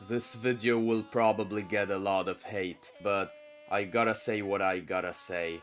This video will probably get a lot of hate, but I gotta say what I gotta say.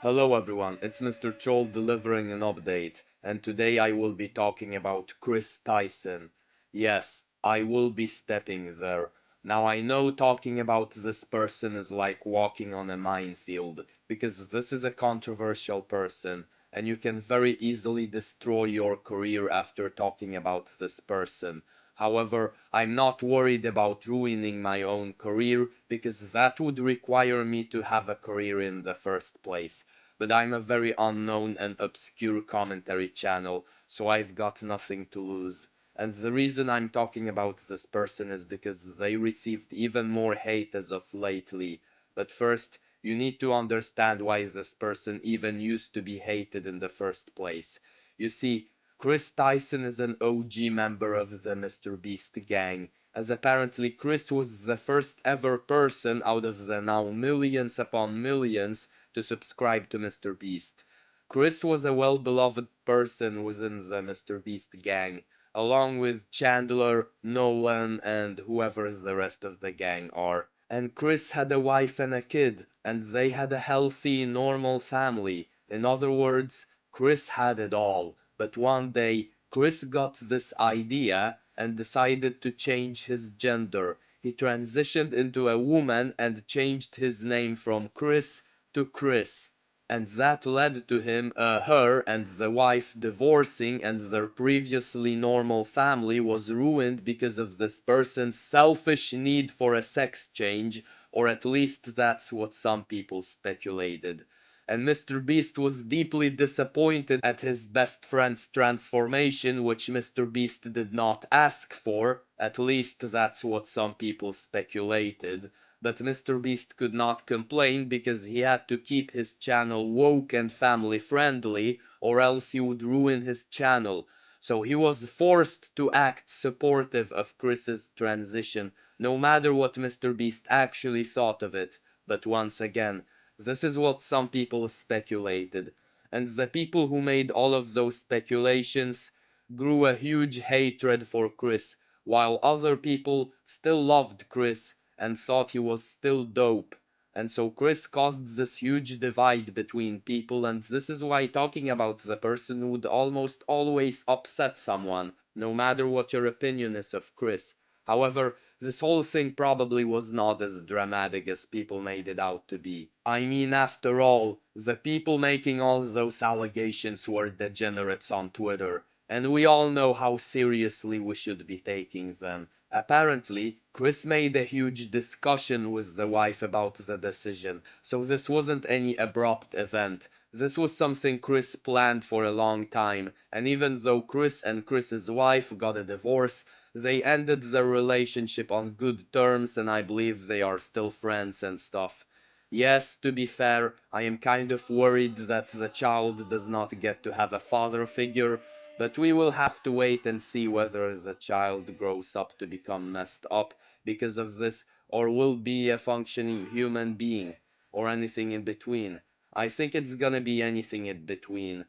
Hello everyone, it's Mr. Troll delivering an update, and today I will be talking about Chris Tyson. Yes, I will be stepping there. Now I know talking about this person is like walking on a minefield, because this is a controversial person, and you can very easily destroy your career after talking about this person. However, I'm not worried about ruining my own career, because that would require me to have a career in the first place. But I'm a very unknown and obscure commentary channel, so I've got nothing to lose. And the reason I'm talking about this person is because they received even more hate as of lately. But first, you need to understand why this person even used to be hated in the first place. You see, Chris Tyson is an OG member of the MrBeast gang, as apparently Chris was the first ever person out of the now millions upon millions to subscribe to MrBeast. Chris was a well-beloved person within the MrBeast gang, along with Chandler, Nolan, and whoever the rest of the gang are. And Chris had a wife and a kid, and they had a healthy, normal family. In other words, Chris had it all. But one day, Chris got this idea and decided to change his gender. He transitioned into a woman and changed his name from Chris to Chris, and that led to her and the wife divorcing, and their previously normal family was ruined because of this person's selfish need for a sex change, or at least that's what some people speculated. And MrBeast was deeply disappointed at his best friend's transformation, which MrBeast did not ask for, at least that's what some people speculated. But MrBeast could not complain because he had to keep his channel woke and family friendly, or else he would ruin his channel. So he was forced to act supportive of Chris's transition, no matter what MrBeast actually thought of it. But once again, this is what some people speculated. And the people who made all of those speculations grew a huge hatred for Chris, while other people still loved Chris and thought he was still dope. And so Chris caused this huge divide between people, and this is why talking about the person would almost always upset someone, no matter what your opinion is of Chris. However, this whole thing probably was not as dramatic as people made it out to be. I mean, after all, the people making all those allegations were degenerates on Twitter, and we all know how seriously we should be taking them. Apparently, Chris made a huge discussion with the wife about the decision, so this wasn't any abrupt event. This was something Chris planned for a long time, and even though Chris and Chris's wife got a divorce, they ended their relationship on good terms, and I believe they are still friends and stuff. Yes, to be fair, I am kind of worried that the child does not get to have a father figure, but we will have to wait and see whether the child grows up to become messed up because of this, or will be a functioning human being, or anything in between. I think it's gonna be anything in between.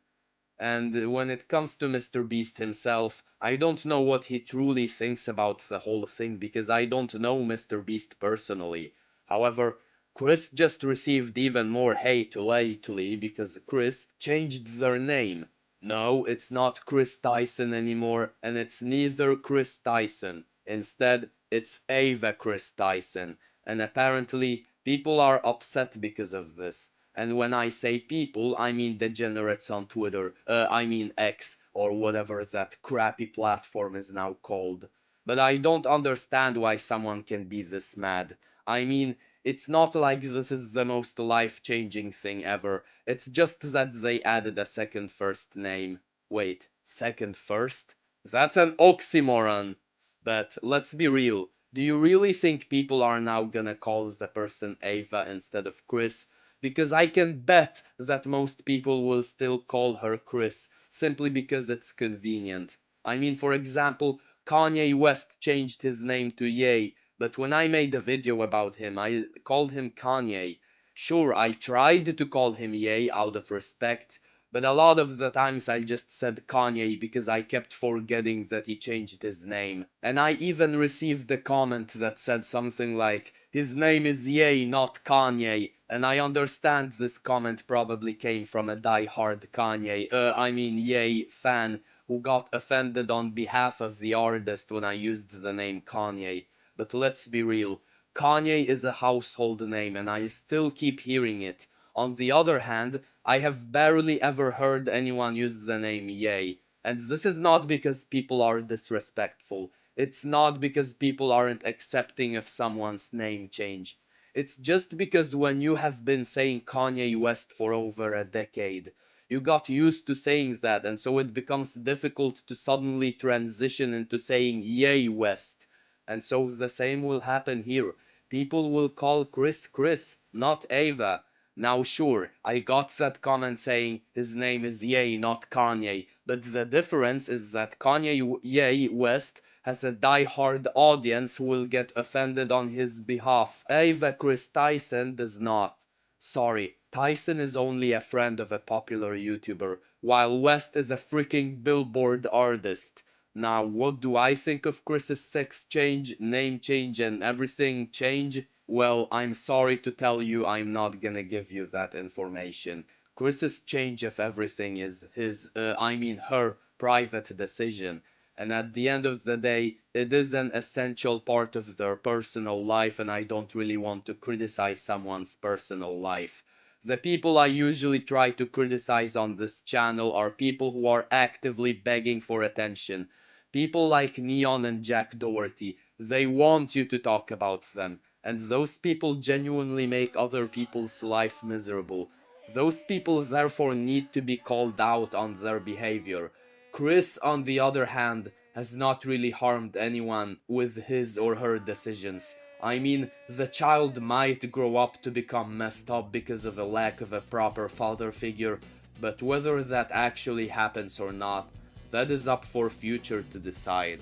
And when it comes to MrBeast himself, I don't know what he truly thinks about the whole thing because I don't know MrBeast personally. However, Chris just received even more hate lately because Chris changed their name. No, it's not Chris Tyson anymore, and it's neither Chris Tyson. Instead, it's Ava Chris Tyson, and apparently people are upset because of this. And when I say people, I mean degenerates on Twitter, I mean X, or whatever that crappy platform is now called. But I don't understand why someone can be this mad. I mean, it's not like this is the most life-changing thing ever. It's just that they added a second first name. Wait, second first? That's an oxymoron! But let's be real. Do you really think people are now gonna call the person Ava instead of Chris? Because I can bet that most people will still call her Chris, simply because it's convenient. I mean, for example, Kanye West changed his name to Ye, but when I made a video about him, I called him Kanye. Sure, I tried to call him Ye out of respect, but a lot of the times I just said Kanye because I kept forgetting that he changed his name. And I even received a comment that said something like, his name is Ye, not Kanye. And I understand this comment probably came from a die-hard Ye fan who got offended on behalf of the artist when I used the name Kanye. But let's be real, Kanye is a household name and I still keep hearing it. On the other hand, I have barely ever heard anyone use the name Ye. And this is not because people are disrespectful. It's not because people aren't accepting of someone's name change. It's just because when you have been saying Kanye West for over a decade, you got used to saying that, and so it becomes difficult to suddenly transition into saying Ye West. And so the same will happen here. People will call Chris Chris, not Ava. Now sure, I got that comment saying his name is Ye, not Kanye, but the difference is that Kanye Ye West has a die-hard audience who will get offended on his behalf. Ava Chris Tyson does not. Sorry, Tyson is only a friend of a popular YouTuber, while West is a freaking billboard artist. Now, what do I think of Chris's sex change, name change, and everything change? Well, I'm sorry to tell you I'm not gonna give you that information. Chris's change of everything is her private decision. And at the end of the day, it is an essential part of their personal life and I don't really want to criticize someone's personal life. The people I usually try to criticize on this channel are people who are actively begging for attention. People like Neon and Jack Doherty, they want you to talk about them. And those people genuinely make other people's life miserable. Those people therefore need to be called out on their behavior. Chris, on the other hand, has not really harmed anyone with his or her decisions. I mean, the child might grow up to become messed up because of a lack of a proper father figure, but whether that actually happens or not, that is up for future to decide.